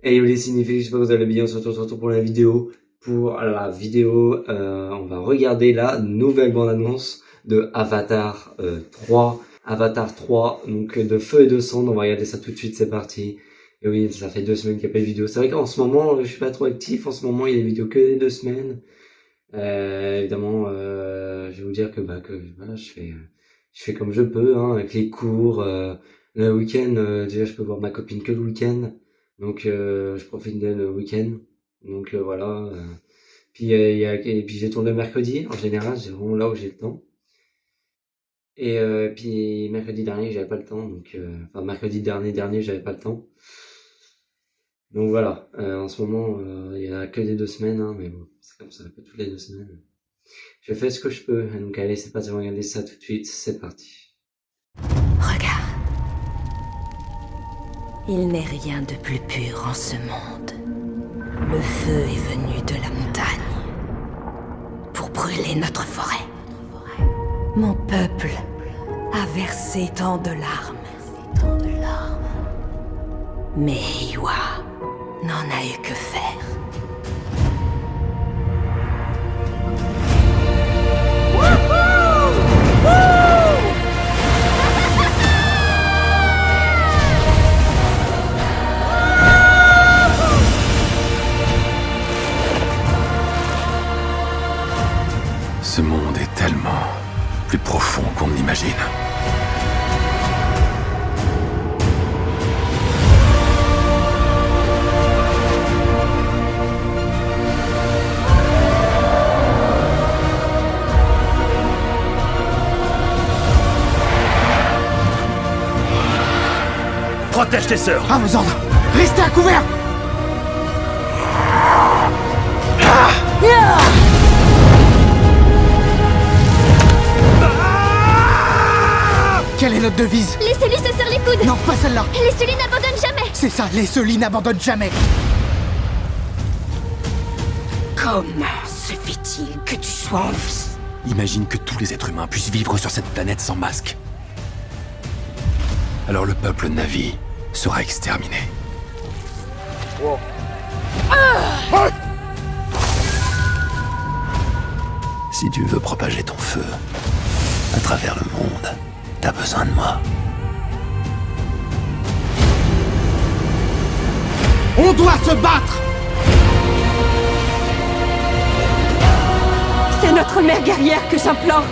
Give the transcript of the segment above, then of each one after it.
Et yo les cinéphiles, j'espère que vous allez bien, on se retrouve pour la vidéo. Pour la vidéo, on va regarder la nouvelle bande-annonce de Avatar 3. Avatar 3, donc de feu et de cendre, on va regarder ça tout de suite, c'est parti. Et oui, ça fait 2 semaines qu'il n'y a pas de vidéo. C'est vrai qu'en ce moment, je suis pas trop actif, en ce moment il y a des vidéos que les 2 semaines. Évidemment, je vais vous dire que voilà, je fais comme je peux, hein, avec les cours. Le week-end, déjà je peux voir ma copine que le week-end, donc je profite d'elle le week-end. Donc voilà. Et puis j'ai tourné le mercredi. En général, c'est vraiment là où j'ai le temps. Et puis mercredi dernier, j'avais pas le temps, donc enfin mercredi dernier, j'avais pas le temps. Donc voilà. En ce moment, il y a que les 2 semaines, hein, mais bon, c'est comme ça, pas toutes les 2 semaines. Je fais ce que je peux. Donc allez, c'est parti, regarder ça tout de suite. C'est parti. Regarde. Il n'est rien de plus pur en ce monde. Le feu est venu de la montagne pour brûler notre forêt. Mon peuple a versé tant de larmes. Mais Eywa n'en a eu que faire. Ce monde est tellement plus profond qu'on ne l'imagine. Protège tes sœurs! À vos ordres! Restez à couvert! Quelle est notre devise? Laissez-lui se serrer les coudes. Non, pas celle-là! Laissez-lui n'abandonne jamais. C'est ça, les Soli n'abandonnent jamais! Comment se fait-il que tu sois en vie? Imagine que tous les êtres humains puissent vivre sur cette planète sans masque. Alors le peuple Na'vi sera exterminé. Si tu veux propager ton feu à travers le monde, t'as besoin de moi. On doit se battre! C'est notre mère guerrière que j'implore.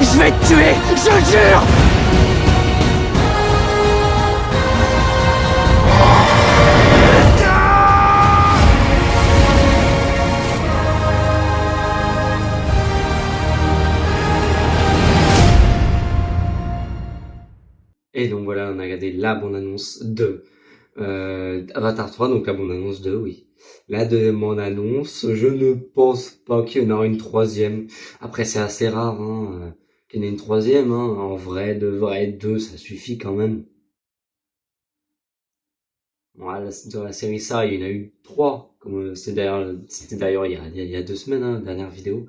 Je vais te tuer, je jure! Et donc voilà, on a regardé la bande-annonce de Avatar 3, donc la bande-annonce 2, oui. La deuxième bande-annonce, je ne pense pas qu'il y en aura une troisième. Après, c'est assez rare, hein, qu'il y en ait une troisième, hein. En vrai, de vrai, 2, ça suffit quand même. Voilà, dans la série ça, il y en a eu 3, comme c'était d'ailleurs il y a 2 semaines, hein, dernière vidéo.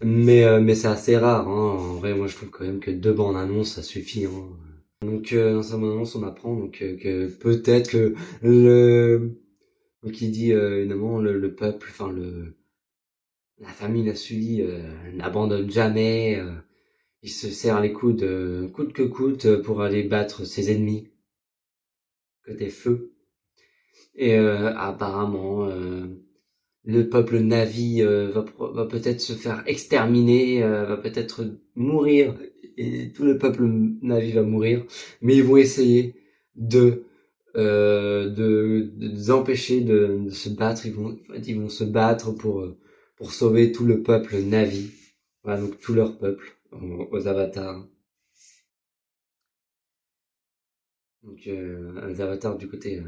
Mais c'est assez rare, hein. En vrai, moi je trouve quand même que 2 bandes-annonces, ça suffit, hein. Donc dans sa bande-annonce, on apprend donc que peut-être que qui dit évidemment le peuple, enfin la famille Nassuli n'abandonne jamais. Il se serre les coudes coûte que coûte pour aller battre ses ennemis côté feu. Et apparemment le peuple Na'vi va peut-être se faire exterminer, va peut-être mourir, et tout le peuple Na'vi va mourir, mais ils vont essayer de les empêcher de se battre. Ils vont se battre pour sauver tout le peuple Na'vi. Voilà, donc tout leur peuple aux avatars. Donc les avatars du côté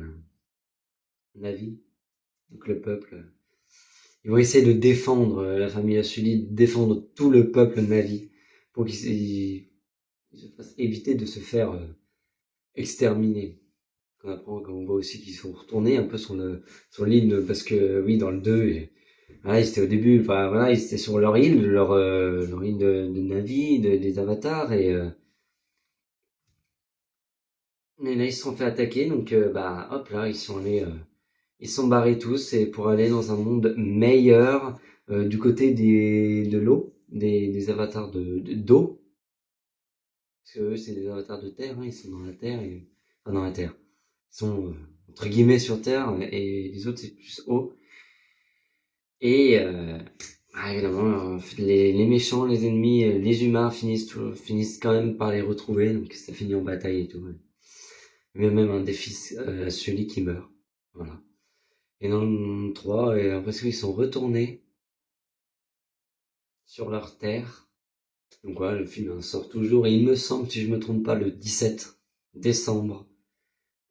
Na'vi, donc le peuple. Ils vont essayer de défendre la famille Asuli, de défendre tout le peuple Na'vi pour qu'ils se fassent éviter de se faire exterminés. On apprend, quand on voit aussi qu'ils sont retournés un peu sur l'île, parce que oui, dans le 2, voilà, ils étaient au début, enfin voilà, ils étaient sur leur île, leur île de Na'vi, des avatars, mais là ils se sont fait attaquer, donc bah hop là, ils sont barrés tous et pour aller dans un monde meilleur du côté de l'eau, des avatars d'eau, parce que eux c'est des avatars de terre, hein, ils sont dans la terre enfin dans la terre, ils sont entre guillemets sur terre et les autres c'est plus eau. Et évidemment, les méchants, les ennemis, les humains finissent quand même par les retrouver, donc ça finit en bataille et tout. Ouais. Il y a même un des fils, Sully qui meurt. Voilà. Et dans le 3, j'ai l'impression qu'ils sont retournés sur leur terre. Donc voilà, le film sort toujours, et il me semble, si je me trompe pas, le 17 décembre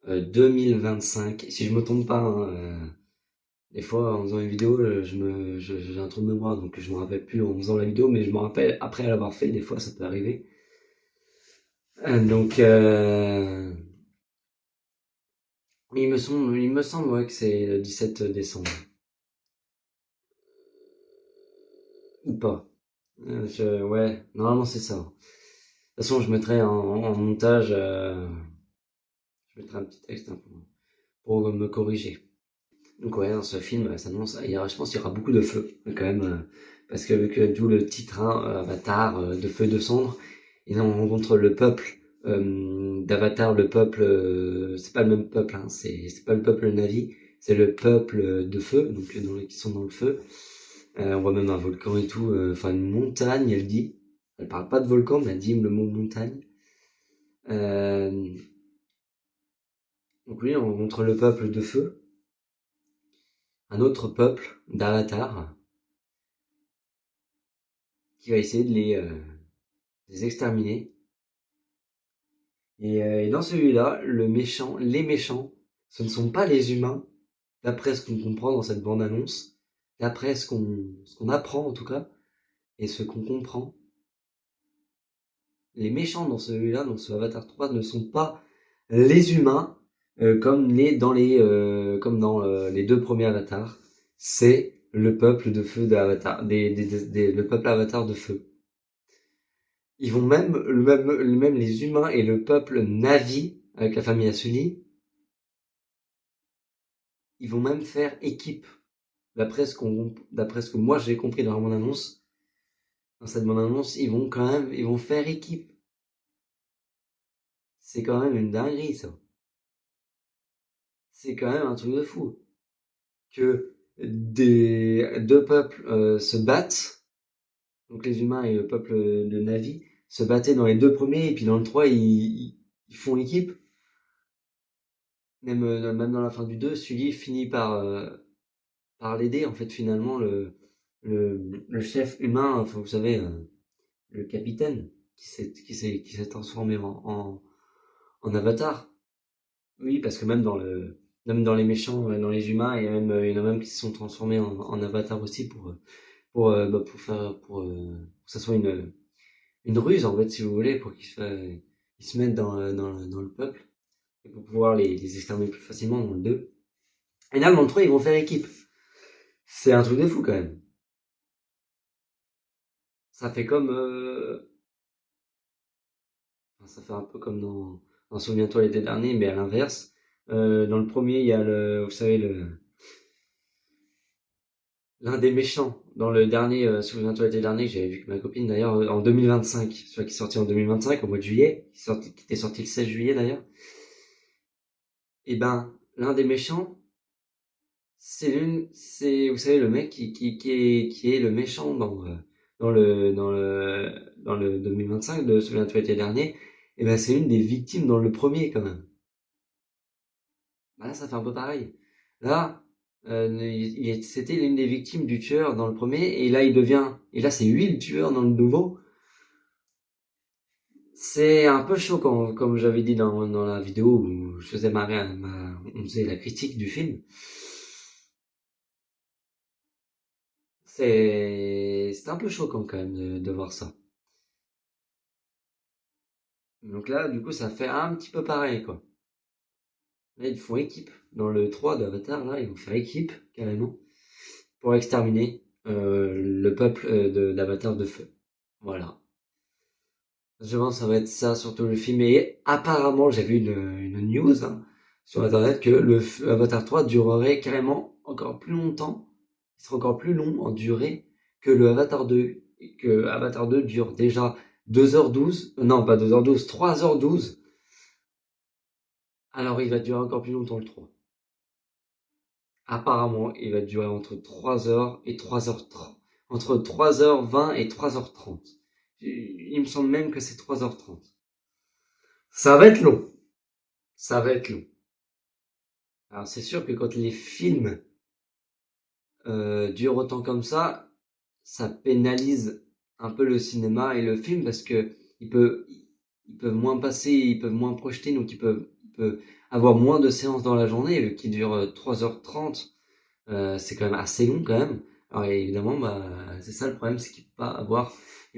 2025. Si je me trompe pas, hein, des fois, en faisant une vidéo, j'ai un trou de mémoire, donc je me rappelle plus en faisant la vidéo, mais je me rappelle après l'avoir fait, des fois ça peut arriver. Donc, il me semble ouais, que c'est le 17 décembre. Ou pas. Ouais, normalement c'est ça. De toute façon, je mettrai en montage, je mettrai un petit texte hein, pour me corriger. Donc ouais, dans ce film, ça annonce, je pense qu'il y aura beaucoup de feu, quand même, parce que avec d'où le titre, hein, Avatar, de feu et de cendre, et là on rencontre le peuple d'Avatar, le peuple, c'est pas le même peuple, hein, c'est pas le peuple Na'vi, c'est le peuple de feu, donc qui sont dans le feu. On voit même un volcan et tout, enfin une montagne, elle dit. Elle parle pas de volcan, mais elle dit le mot montagne. Donc oui, on rencontre le peuple de feu, un autre peuple d'Avatar, qui va essayer de les exterminer. Et dans celui-là, les méchants, ce ne sont pas les humains, d'après ce qu'on comprend dans cette bande-annonce, d'après ce qu'on apprend en tout cas, et ce qu'on comprend. Les méchants dans celui-là, dans ce Avatar 3, ne sont pas les humains, comme dans les deux premiers Avatars. C'est le peuple de feu d'Avatar, le peuple Avatar de feu. Ils vont même les humains et le peuple Na'vi, avec la famille Asuly, ils vont même faire équipe. D'après ce que moi j'ai compris dans mon annonce, dans cette bande annonce, ils vont faire équipe. C'est quand même une dinguerie, ça. C'est quand même un truc de fou. Que deux peuples se battent, donc les humains et le peuple de Na'vi, se battaient dans les deux premiers, et puis dans le 3, ils font équipe. Même dans la fin du 2, Sully finit par l'aider, en fait, finalement, le chef humain, enfin, vous savez, le capitaine, qui s'est transformé en avatar. Oui, parce que même dans les méchants, dans les humains, il y en a même qui se sont transformés en avatar aussi pour que ça soit une ruse, en fait, si vous voulez, pour qu'ils se mettent dans le peuple, et pour pouvoir les exterminer plus facilement dans le 2. Et là, dans le 3, ils vont faire équipe. C'est un truc de fou, quand même. Ça fait comme, ça fait un peu comme dans Souviens-toi l'été dernier, mais à l'inverse. Dans le premier, il y a vous savez, l'un des méchants. Dans le dernier, Souviens-toi l'été dernier, que j'avais vu avec ma copine d'ailleurs, en 2025. Celui qui est sorti en 2025, au mois de juillet, qui était sorti le 16 juillet d'ailleurs. Et ben, l'un des méchants, vous savez, le mec qui est le méchant dans le 2025 de Souviens-toi l'été dernier. Et ben, c'est une des victimes dans le premier, quand même. Bah là, ça fait un peu pareil. Là, c'était l'une des victimes du tueur dans le premier, et là c'est lui le tueur dans le nouveau. C'est un peu chaud comme j'avais dit dans la vidéo où je faisais on faisait la critique du film. C'est un peu choquant quand même de voir ça. Donc là, du coup, ça fait un petit peu pareil, quoi. Là, ils font équipe. Dans le 3 d'Avatar, là, ils vont faire équipe, carrément, pour exterminer le peuple d'Avatar de feu. Voilà. Je pense que ça va être ça, surtout le film. Et apparemment, j'ai vu une news sur Internet que Avatar 3 durerait carrément encore plus longtemps. Il sera encore plus long en durée que le Avatar 2. Et que Avatar 2 dure déjà 2h12. Non, pas 2h12, 3h12. Alors, il va durer encore plus longtemps le 3. Apparemment, il va durer entre 3h et 3h30. Entre 3h20 et 3h30. Il me semble même que c'est 3h30. Ça va être long. Ça va être long. Alors c'est sûr que quand les films durent autant comme ça pénalise un peu le cinéma et le film parce que ils peuvent moins passer, ils peuvent moins projeter, donc ils peuvent avoir moins de séances dans la journée, vu qu'ils durent 3h30. C'est quand même assez long quand même. Alors évidemment, c'est ça le problème, c'est qu'il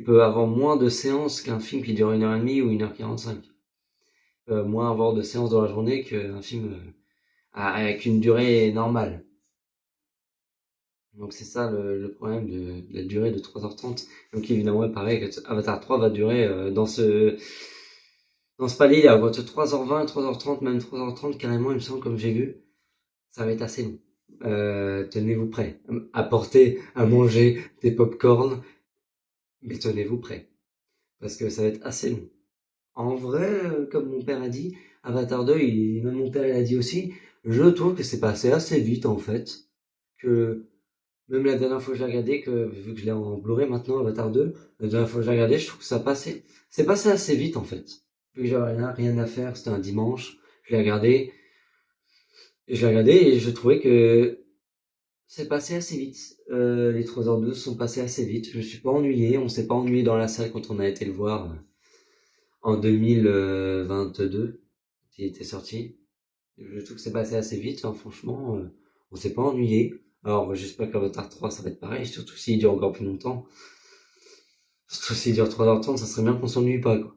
peut avoir moins de séances qu'un film qui dure 1h30 ou 1h45. Il peut moins avoir de séances dans la journée qu'un film avec une durée normale. Donc c'est ça le problème de la durée de 3h30. Donc évidemment, pareil, que Avatar 3 va durer dans ce palier, il y a entre 3h20 et 3h30, même 3h30 carrément, il me semble, comme j'ai vu. Ça va être assez long. Tenez-vous prêts. Apportez à manger des pop-corn, mais tenez-vous prêts. Parce que ça va être assez long. En vrai, comme mon père a dit, Avatar 2, même mon père il a dit aussi, je trouve que c'est passé assez vite en fait. Que même la dernière fois que j'ai regardé, vu que je l'ai en Blu-ray maintenant, Avatar 2, la dernière fois que j'ai regardé, je trouve que c'est passé assez vite en fait. Vu que j'avais rien à faire, c'était un dimanche, je l'ai regardé, et je trouvais que c'est passé assez vite. Les 3h12 sont passés assez vite. Je me suis pas ennuyé, on s'est pas ennuyé dans la salle quand on a été le voir en 2022, il était sorti. Je trouve que c'est passé assez vite, franchement, on s'est pas ennuyé. Alors j'espère qu'Avatar 3 ça va être pareil, surtout s'il dure encore plus longtemps. Surtout s'il dure 3h30, ça serait bien qu'on s'ennuie pas, quoi.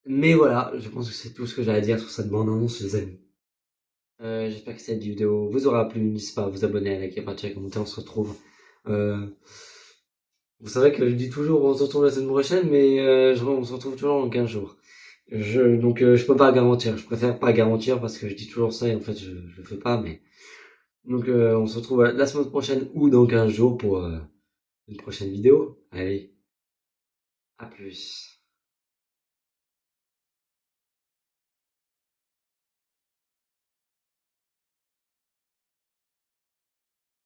Mais voilà, je pense que c'est tout ce que j'ai à dire sur cette bande-annonce, les amis. J'espère que cette vidéo vous aura plu. N'hésitez pas à vous abonner, à liker, partager, commenter. On se retrouve. Vous savez que je dis toujours on se retrouve la semaine prochaine, mais on se retrouve toujours dans 15 jours. Donc je peux pas garantir. Je préfère pas garantir parce que je dis toujours ça et en fait je le fais pas. Mais donc on se retrouve la semaine prochaine ou dans 15 jours pour une prochaine vidéo. Allez, à plus.